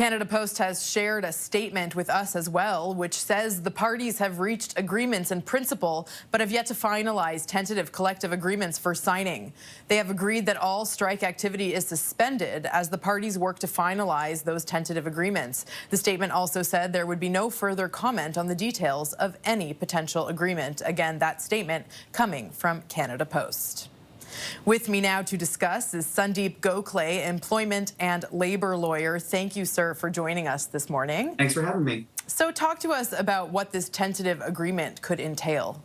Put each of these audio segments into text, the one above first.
Canada Post has shared a statement with us as well, which says the parties have reached agreements in principle, but have yet to finalize tentative collective agreements for signing. They have agreed that all strike activity is suspended as the parties work to finalize those tentative agreements. The statement also said there would be no further comment on the details of any potential agreement. Again, that statement coming from Canada Post. With me now to discuss is Sundeep Gokhale, employment and labor lawyer. Thank you, sir, for joining us this morning. Thanks for having me. So talk to us about what this tentative agreement could entail.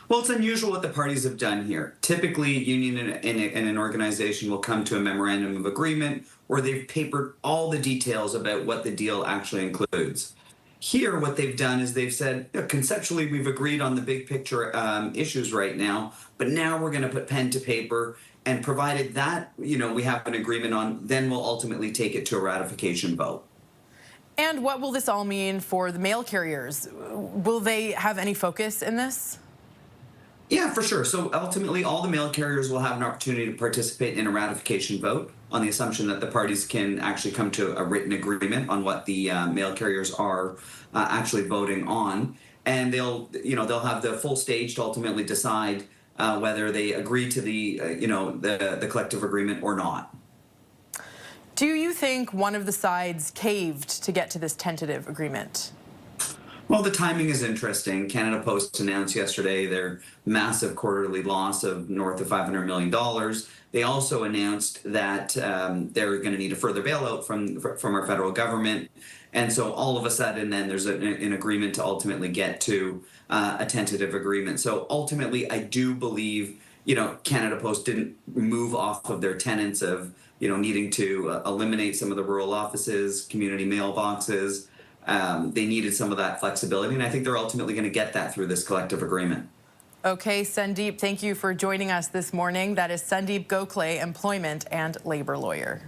Well, it's unusual what the parties have done here. Typically, a union and an organization will come to a memorandum of agreement where they've papered all the details about what the deal actually includes. Here, what they've done is they've said, conceptually, we've agreed on the big picture issues right now, but now we're going to put pen to paper, and provided that, we have an agreement on, then we'll ultimately take it to a ratification vote. And what will this all mean for the mail carriers? Will they have any focus in this? Yeah, for sure. So ultimately, all the mail carriers will have an opportunity to participate in a ratification vote on the assumption that the parties can actually come to a written agreement on what the mail carriers are actually voting on, and they'll have the full stage to ultimately decide whether they agree to the collective agreement or not. Do you think one of the sides caved to get to this tentative agreement? Well, the timing is interesting. Canada Post announced yesterday their massive quarterly loss of north of $500 million. They also announced that they're going to need a further bailout from our federal government. And so all of a sudden, then there's an agreement to ultimately get to a tentative agreement. So ultimately, I do believe, Canada Post didn't move off of their tenets of, needing to eliminate some of the rural offices, community mailboxes. They needed some of that flexibility, and I think they're ultimately going to get that through this collective agreement. Okay, Sundeep, thank you for joining us this morning. That is Sundeep Gokhale, employment and labor lawyer.